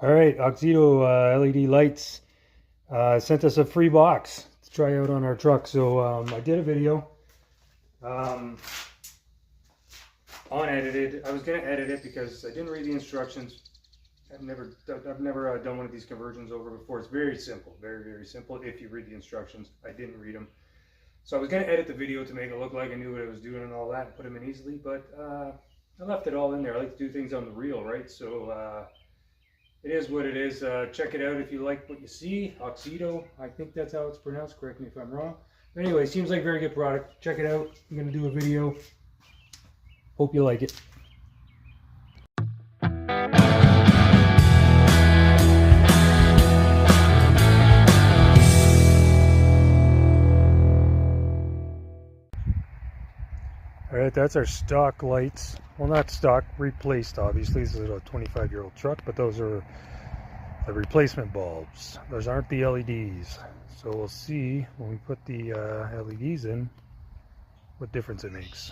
All right, Auxito LED lights sent us a free box to try out on our truck. So I did a video, unedited. I was gonna edit it because I didn't read the instructions. I've never done one of these conversions over before. It's very simple, very simple. If you read the instructions, I didn't read them. So I was gonna edit the video to make it look like I knew what I was doing and all that, and put them in easily. But I left it all in there. I like to do things on the reel, right? So. It is what it is. Check it out if you like what you see. Auxito, I think that's how it's pronounced. Correct me if I'm wrong. But anyway, seems like a very good product. Check it out. I'm going to do a video. Hope you like it. Alright, that's our stock lights. Well, not stock, replaced obviously. This is a 25-year-old truck, but those are the replacement bulbs. Those aren't the LEDs. So we'll see when we put the LEDs in what difference it makes.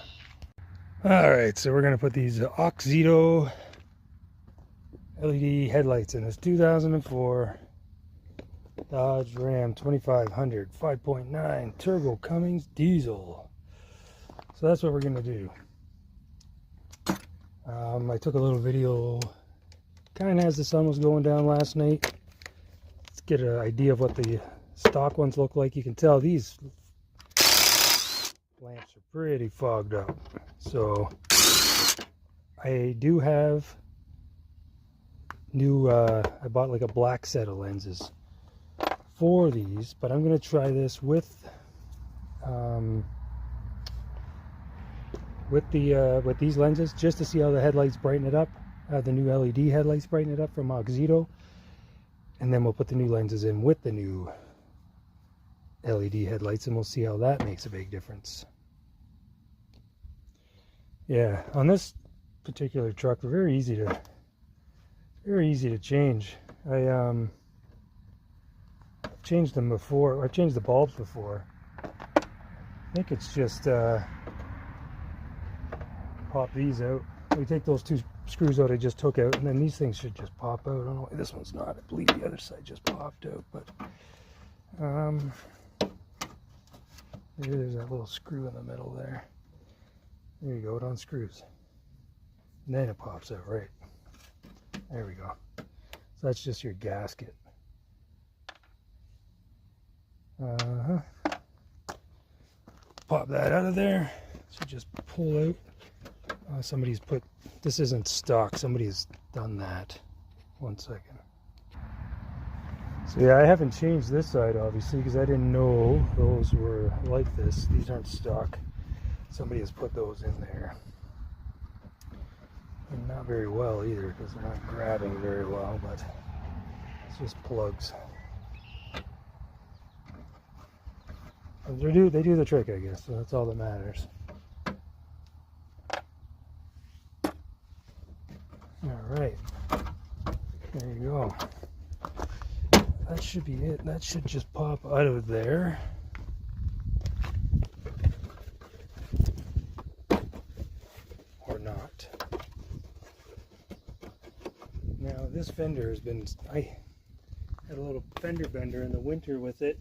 Alright, so we're going to put these Auxito LED headlights in this 2004 Dodge Ram 2500 5.9 turbo Cummins diesel. So that's what we're going to do. I took a little video kind of as the sun was going down last night. Let's get an idea of what the stock ones look like. You can tell these lamps are pretty fogged up. So I do have new, I bought like a black set of lenses for these, but I'm going to try this with these lenses just to see how the headlights brighten it up. The new LED headlights brighten it up from Auxito, and then we'll put the new lenses in with the new LED headlights, and we'll see how that makes a big difference. Yeah, on this particular truck, they're very easy to change. I changed them before. I changed the bulbs before. I think it's just pop these out. We take those two screws out I just took out, and then these things should just pop out. I don't know why this one's not. I believe the other side just popped out, but maybe there's that little screw in the middle there. There you go, it unscrews. And then it pops out, right? There we go. So that's just your gasket. Pop that out of there. So just pull out. Somebody's put, this isn't stock, somebody's done that. 1 second. So yeah, I haven't changed this side obviously because I didn't know those were like this. These aren't stock. Somebody has put those in there. And not very well either because they're not grabbing very well, but it's just plugs. They do the trick, I guess, so that's all that matters. Alright, there you go. That should be it. That should just pop out of there. Or not. Now this fender has been, I had a little fender bender in the winter with it.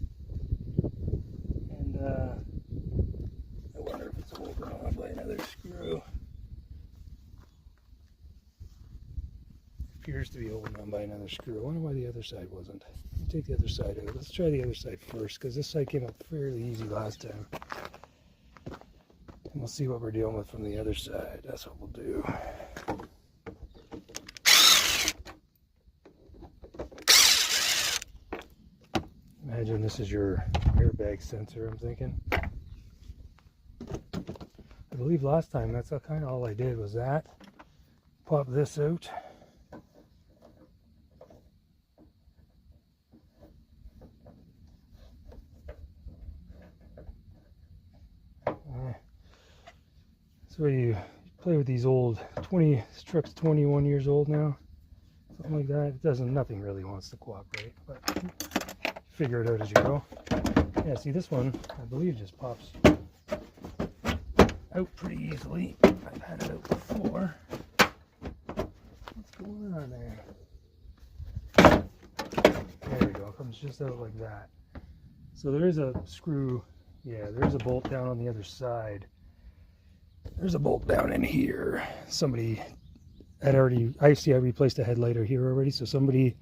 And I wonder if it's holding on by another screw. Appears to be holding on by another screw. I wonder why the other side wasn't. Let's take the other side out. Let's try the other side first because this side came up fairly easy last time. And we'll see what we're dealing with from the other side. That's what we'll do. Imagine this is your airbag sensor, I'm thinking. I believe last time that's kind of all I did was that. Pop this out. So you play with these old this truck's 21 years old now, something like that. It doesn't, nothing really wants to cooperate, but figure it out as you go. Yeah, see this one, I believe just pops out pretty easily. I've had it out before. What's going on there? it's just out like that. So there is a screw, yeah, there's a bolt down on the other side. There's a bolt down in here. Somebody had already, I replaced a headlight here already, so somebody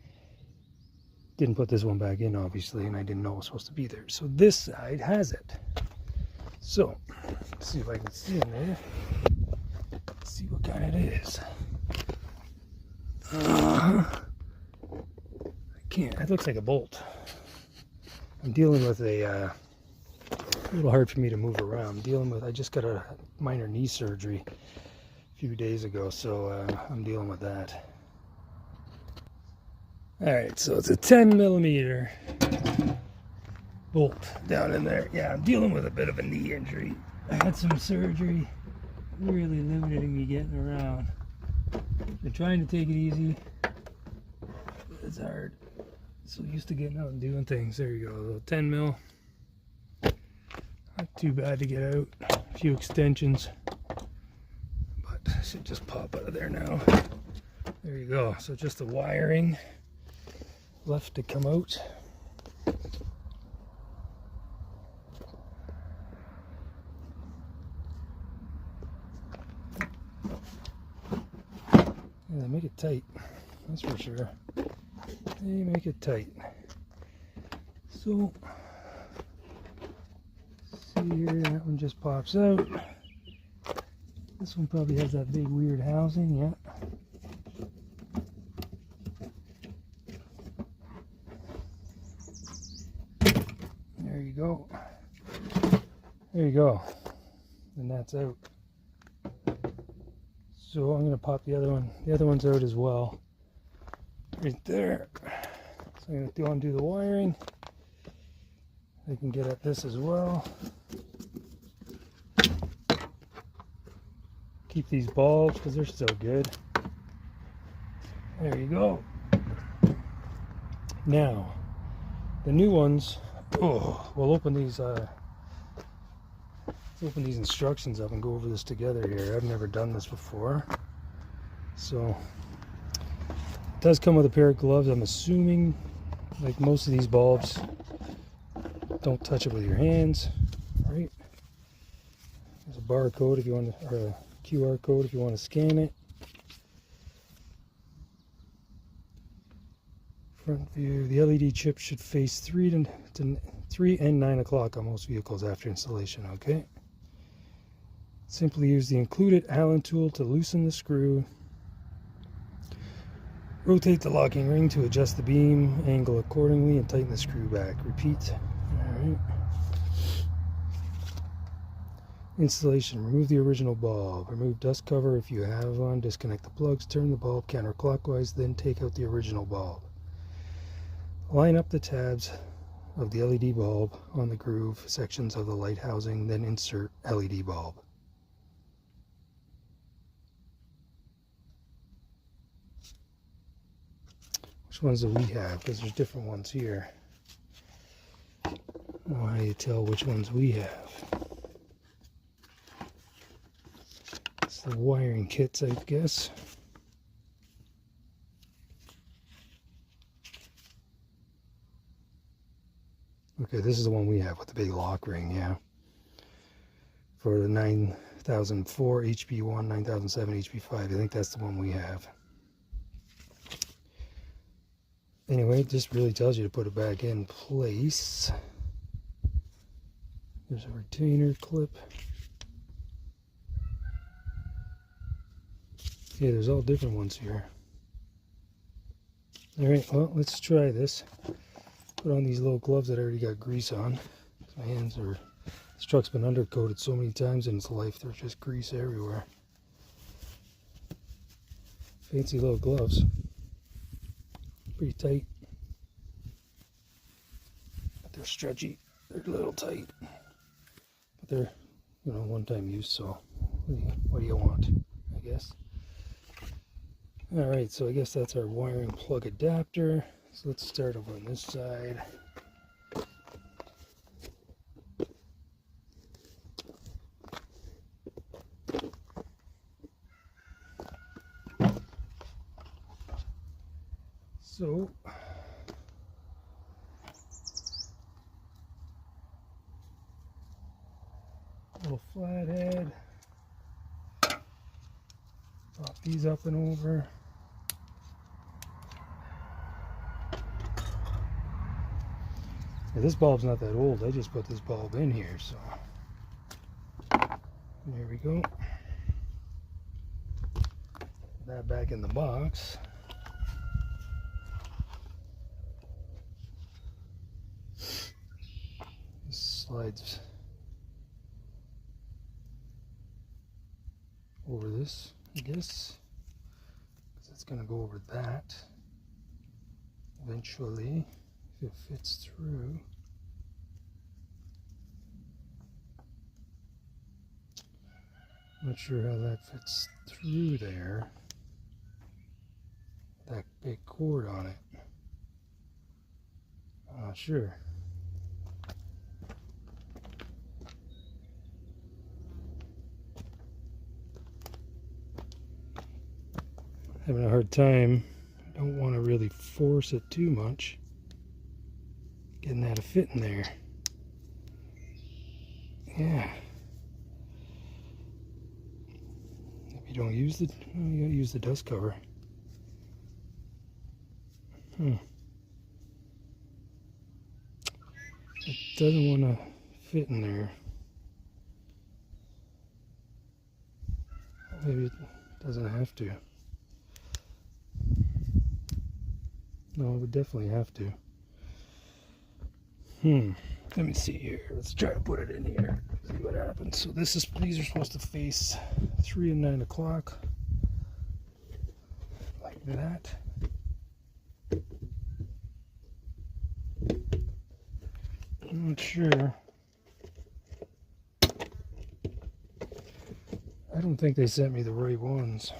didn't put this one back in, obviously, and I didn't know it was supposed to be there. So this side has it. So, let's see if I can see in there. Let's see what kind it is. I can't, it looks like a bolt. I'm dealing with a little hard for me to move around. I just got a minor knee surgery a few days ago, so I'm dealing with that. Alright, so it's a 10mm bolt down in there. Yeah, I'm dealing with a bit of a knee injury. I had some surgery, really limiting me getting around. I'm trying to take it easy. It's hard. So used to getting out and doing things. There you go, a little 10mm. Not too bad to get out. A few extensions, but it should just pop out of there now. There you go. So just the wiring left to come out. Yeah, they make it tight, that's for sure. They make it tight. So, see here, that one just pops out. This one probably has that big weird housing, yeah. There you go. There you go. And that's out. So I'm gonna pop the other one. The other one's out as well. Right there. So I'm gonna undo the wiring. I can get at this as well. Keep these bulbs because they're so good. There you go. Now, the new ones. Oh, we'll open these instructions up and go over this together here. I've never done this before. So, it does come with a pair of gloves. I'm assuming, like most of these bulbs, don't touch it with your hands, right? There's a barcode if you want to, or a QR code if you want to scan it. Front view, the LED chip should face 3 and 9 o'clock on most vehicles after installation, okay? Simply use the included Allen tool to loosen the screw. Rotate the locking ring to adjust the beam angle accordingly and tighten the screw back. Repeat. Alright. Installation. Remove the original bulb. Remove dust cover if you have one. Disconnect the plugs. Turn the bulb counterclockwise. Then take out the original bulb. Line up the tabs of the LED bulb on the groove sections of the light housing. Then insert LED bulb. Which ones do we have? Because there's different ones here. I don't know how you tell which ones we have. It's the wiring kits, I guess. Okay, this is the one we have with the big lock ring, yeah. For the 9004 HP1, 9007 HP5. I think that's the one we have. Anyway, it just really tells you to put it back in place. There's a retainer clip. Yeah, there's all different ones here. Alright, well, let's try this. Put on these little gloves that I already got grease on. My hands are... This truck's been undercoated so many times in its life, there's just grease everywhere. Fancy little gloves. Pretty tight. But they're stretchy. They're a little tight. But they're, you know, one-time use, so what do you want, I guess. Alright, so I guess that's our wiring plug adapter. So let's start over on this side. So these up and over. Yeah, this bulb's not that old. I just put this bulb in here, so there we go. Put that back in the box. This slides over this, I guess, because it's going to go over that eventually if it fits through. Not sure how that fits through there. That big cord on it. I'm not sure. Having a hard time. I don't want to really force it too much. Getting that to fit in there. Yeah. If you don't use the, well, you gotta use the dust cover. It doesn't want to fit in there. Maybe it doesn't have to. No, it would definitely have to. Let me see here. Let's try to put it in here. See what happens. So this is, these are supposed to face 3 and 9 o'clock. Like that. I'm not sure. I don't think they sent me the right ones.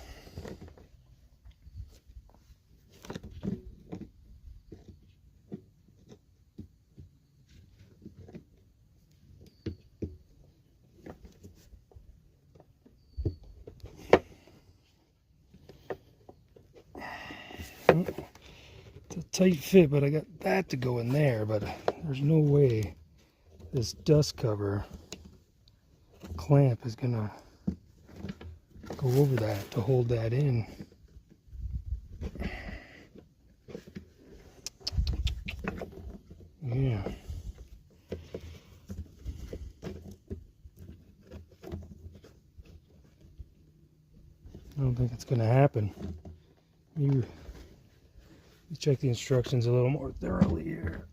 It's a tight fit, but I got that to go in there, but there's no way this dust cover clamp is gonna go over that to hold that in. Yeah. I don't think it's gonna happen. You check the instructions a little more thoroughly here.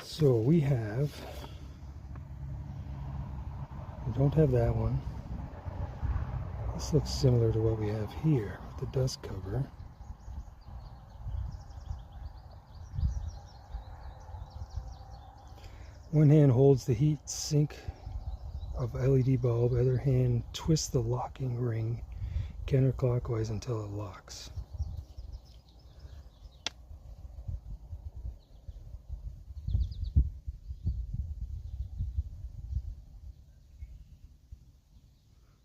So we don't have that one. This looks similar to what we have here with the dust cover. One hand holds the heat sink of LED bulb, other hand twists the locking ring counterclockwise until it locks.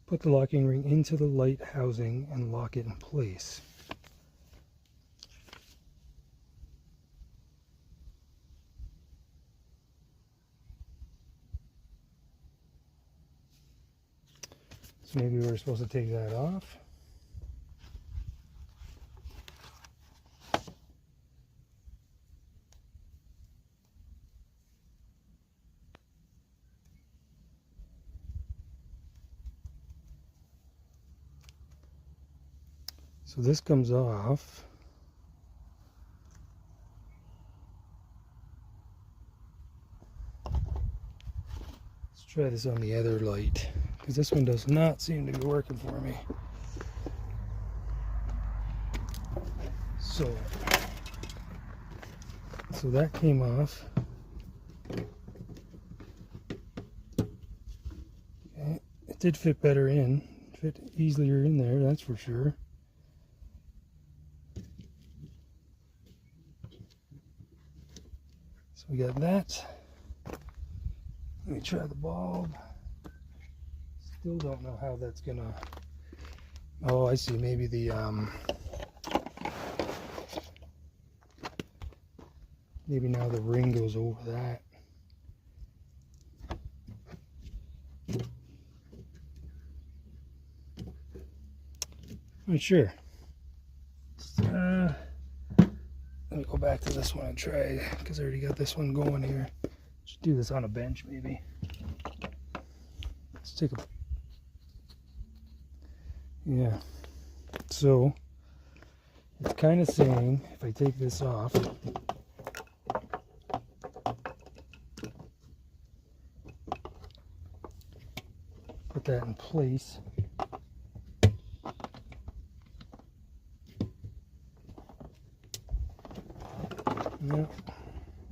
Put the locking ring into the light housing and lock it in place. So maybe we're supposed to take that off. So this comes off. Let's try this on the other light, because this one does not seem to be working for me. So that came off. Okay. It did fit better in, fit easier in there, that's for sure. So we got that. Let me try the bulb. Still don't know how that's gonna. Oh, I see. Maybe the maybe now the ring goes over that. Not sure. Let me go back to this one and try, because I already got this one going here. Should do this on a bench maybe. Let's take a, yeah. So it's kind of saying if I take this off, put that in place. No,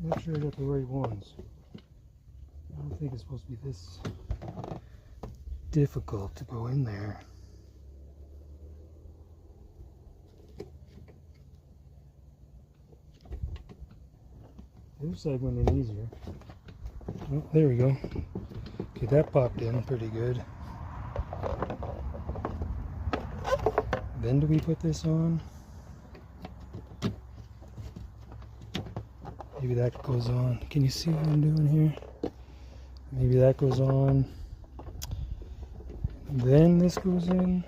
not sure I got the right ones. I don't think it's supposed to be this difficult to go in there. The other side went in easier. Oh, there we go. Okay, that popped in pretty good. Then do we put this on? Maybe that goes on. Can you see what I'm doing here? Maybe that goes on. Then this goes in.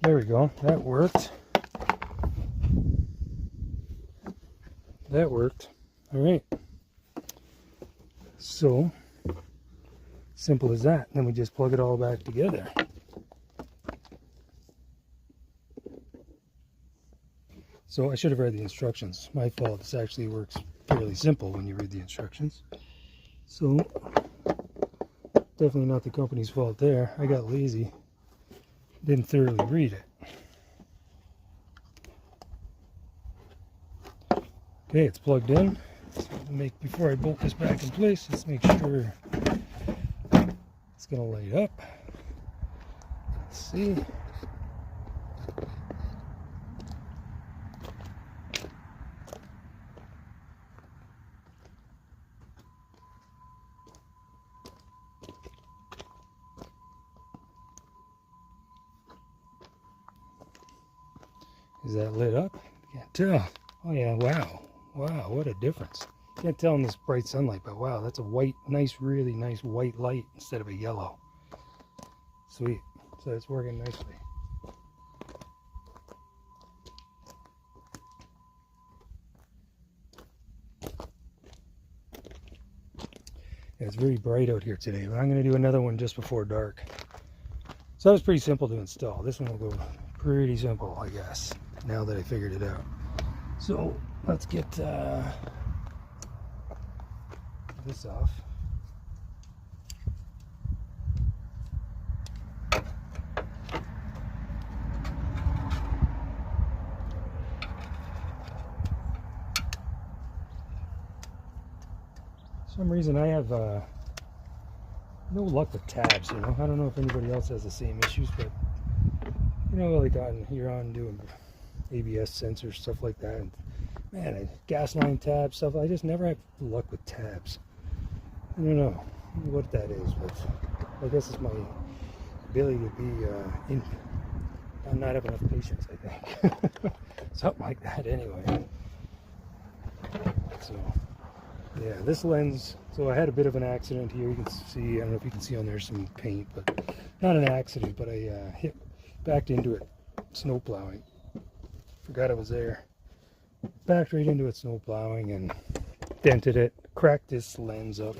There we go. That worked. That worked. All right. So, simple as that. Then we just plug it all back together. So I should have read the instructions. My fault. This actually works fairly simple when you read the instructions. So, definitely not the company's fault there. I got lazy. Didn't thoroughly read it. Okay, it's plugged in. So before I bolt this back in place, let's make sure it's going to light up. Let's see. Is that lit up? Can't tell. Oh yeah, wow. Wow, what a difference. Can't tell in this bright sunlight, but wow, that's a white, nice, really nice white light instead of a yellow. Sweet. So it's working nicely. Yeah, it's very bright out here today, but I'm going to do another one just before dark. So that was pretty simple to install. This one will go pretty simple, I guess, now that I figured it out. So let's get this off. For some reason I have no luck with tabs, you know. I don't know if anybody else has the same issues, but you know, like you're on doing ABS sensors, stuff like that. And man, gas line tabs, stuff. I just never have luck with tabs. I don't know what that is, but I guess it's my ability to be I'm not have enough patience, I think. Something like that anyway. So yeah, this lens, so I had a bit of an accident here. You can see, I don't know if you can see on there some paint, but not an accident, but I backed into it snow plowing. Forgot I was there. Backed right into it snow plowing and dented it, cracked this lens up.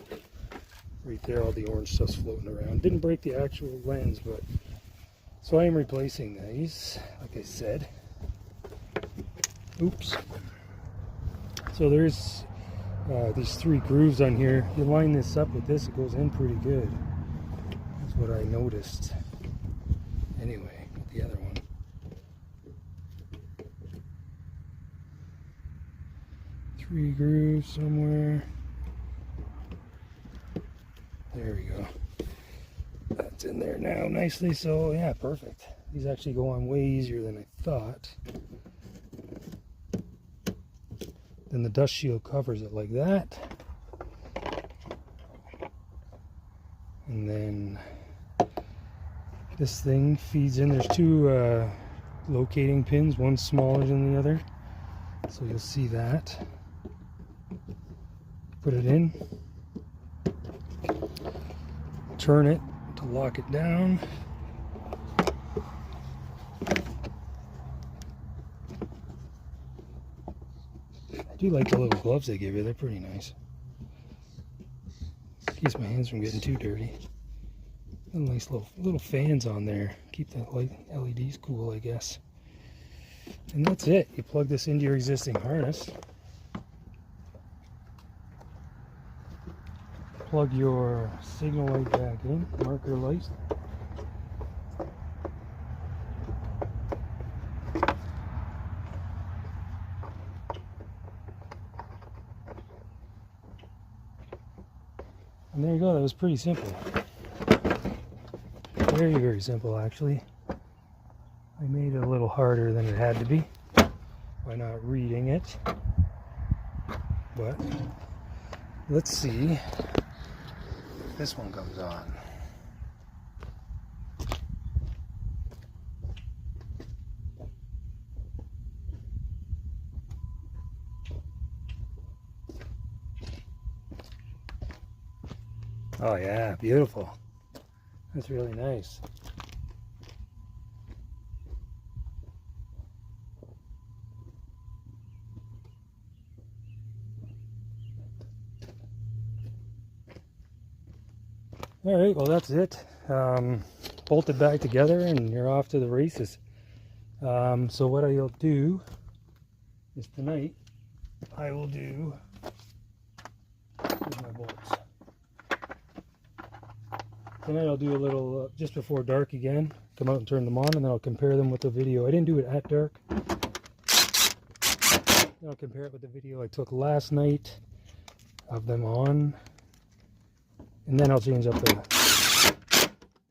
Right there, all the orange stuff's floating around. Didn't break the actual lens, but so I am replacing these, like I said. Oops. So there's these 3 grooves on here. You line this up with this, it goes in pretty good. That's what I noticed. Anyway, the other one. Three grooves somewhere. There we go. That's in there now nicely. So yeah, perfect. These actually go on way easier than I thought. Then the dust shield covers it like that. And then this thing feeds in. There's two locating pins, one smaller than the other. So you'll see that. Put it in. Turn it to lock it down. I do like the little gloves they give you. They're pretty nice. Keeps my hands from getting too dirty. And nice little fans on there. Keep the light LEDs cool, I guess. And that's it. You plug this into your existing harness. Plug your signal light back in, marker light. And there you go. That was pretty simple. Very, very simple, actually. I made it a little harder than it had to be by not reading it. But let's see if this one comes on. Oh yeah, beautiful. That's really nice. All right, well that's it. Bolted back together and you're off to the races. So what I'll do is tonight I will do, here's my bolts. Tonight I'll do a little, just before dark again, come out and turn them on, and then I'll compare them with the video. I didn't do it at dark. Then I'll compare it with the video I took last night of them on. And then I'll change up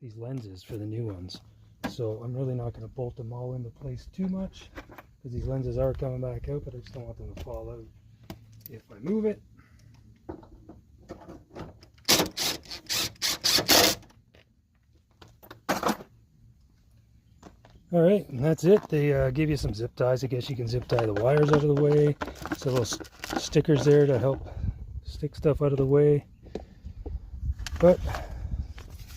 these lenses for the new ones. So I'm really not going to bolt them all into place too much, because these lenses are coming back out, but I just don't want them to fall out if I move it. All right, and that's it. They give you some zip ties. I guess you can zip tie the wires out of the way. So little stickers there to help stick stuff out of the way. But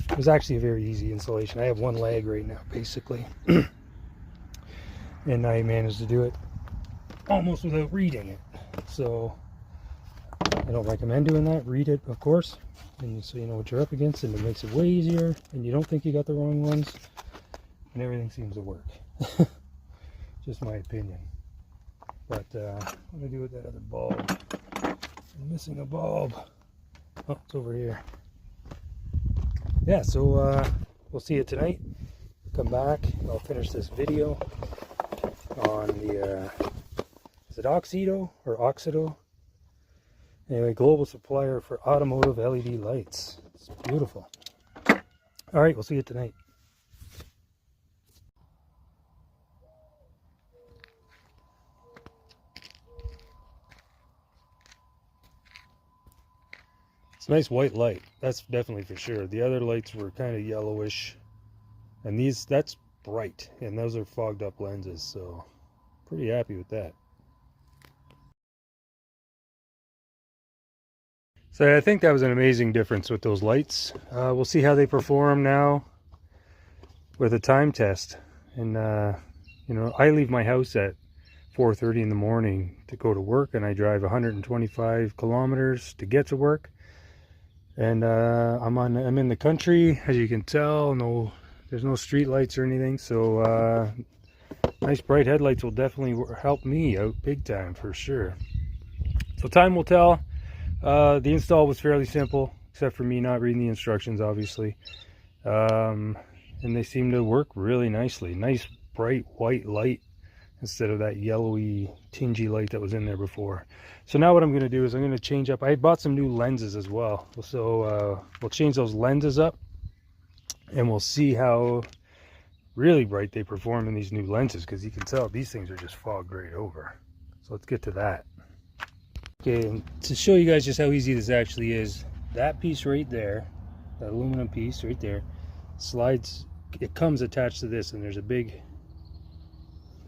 it was actually a very easy installation. I have one leg right now, basically. And I managed to do it almost without reading it. So I don't recommend doing that. Read it, of course, and so you know what you're up against, and it makes it way easier, and you don't think you got the wrong ones. And everything seems to work. Just my opinion. But what do I do with that other bulb? I'm missing a bulb. Oh, it's over here. Yeah, so we'll see you tonight. Come back. I'll finish this video on the, is it Auxito or Auxito? Anyway, global supplier for automotive LED lights. It's beautiful. All right, we'll see you tonight. It's a nice white light, that's definitely for sure. The other lights were kind of yellowish, and that's bright, and those are fogged up lenses, so pretty happy with that. So I think that was an amazing difference with those lights. We'll see how they perform now with a time test. And you know, I leave my house at 4:30 in the morning to go to work, and I drive 125 kilometers to get to work. And I'm in the country, as you can tell. There's no street lights or anything, so nice bright headlights will definitely help me out big time for sure. So time will tell. The install was fairly simple, except for me not reading the instructions, obviously. And they seem to work really nicely. Nice bright white light instead of that yellowy tingy light that was in there before. So now what I'm going to do is I'm going to change up. I bought some new lenses as well, so we'll change those lenses up, and we'll see how really bright they perform in these new lenses, because you can tell these things are just fogged right over. So let's get to that. Okay, and to show you guys just how easy this actually is, that piece right there, that aluminum piece right there, slides, it comes attached to this, and there's a big,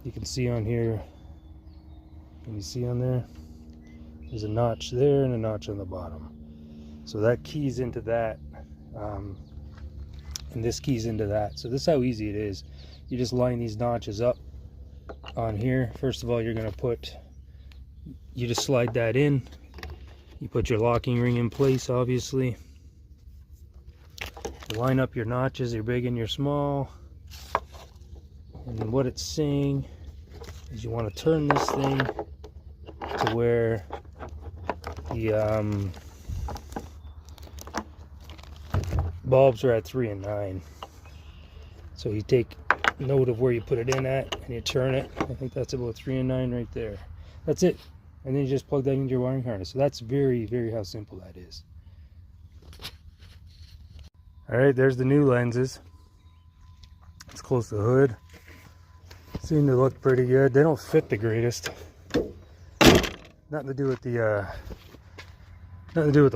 you can see on here, can you see on there? There's a notch there and a notch on the bottom. So that keys into that, and this keys into that. So this is how easy it is. You just line these notches up on here. First of all, you're going to put, you just slide that in. You put your locking ring in place, obviously. You line up your notches, your big and your small. And then what it's saying is you want to turn this thing to where the bulbs are at 3 and 9. So you take note of where you put it in at and you turn it. I think that's about 3 and 9 right there. That's it. And then you just plug that into your wiring harness. So that's very, very how simple that is. Alright, there's the new lenses. Let's close the hood. Seem to look pretty good. They don't fit the greatest. Nothing to do with the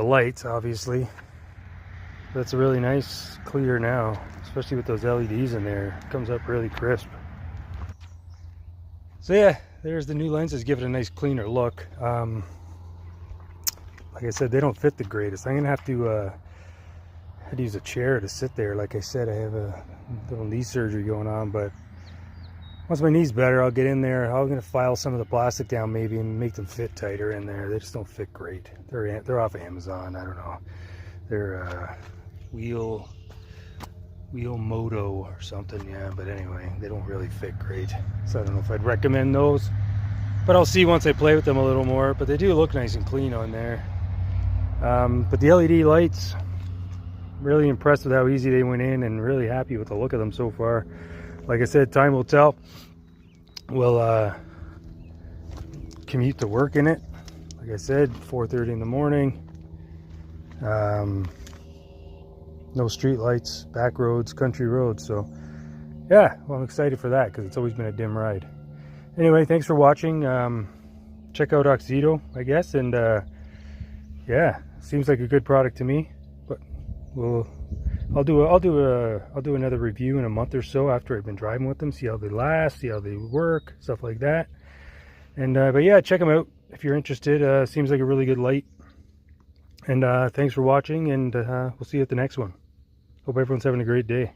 lights, obviously. But it's really nice, clear now, especially with those LEDs in there. It comes up really crisp. So yeah, there's the new lenses. Give it a nice cleaner look. Like I said, they don't fit the greatest. I'm gonna have to use a chair to sit there. Like I said, I have a little knee surgery going on, but once my knee's better, I'll get in there. I'm gonna file some of the plastic down maybe and make them fit tighter in there. They just don't fit great. They're off Amazon. I don't know. They're wheel moto or something, yeah, but anyway, they don't really fit great, so I don't know if I'd recommend those, but I'll see once I play with them a little more. But they do look nice and clean on there. But the LED lights, really impressed with how easy they went in, and really happy with the look of them so far. Like I said, time will tell. We'll commute to work in it. Like I said, 4:30 in the morning. No street lights, back roads, country roads. So yeah, well, I'm excited for that because it's always been a dim ride. Anyway, thanks for watching. Check out Auxito, I guess, and yeah, seems like a good product to me. But I'll do another review in a month or so after I've been driving with them, see how they last, see how they work, stuff like that. And but yeah, check them out if you're interested. Seems like a really good light. And thanks for watching, and we'll see you at the next one. Hope everyone's having a great day.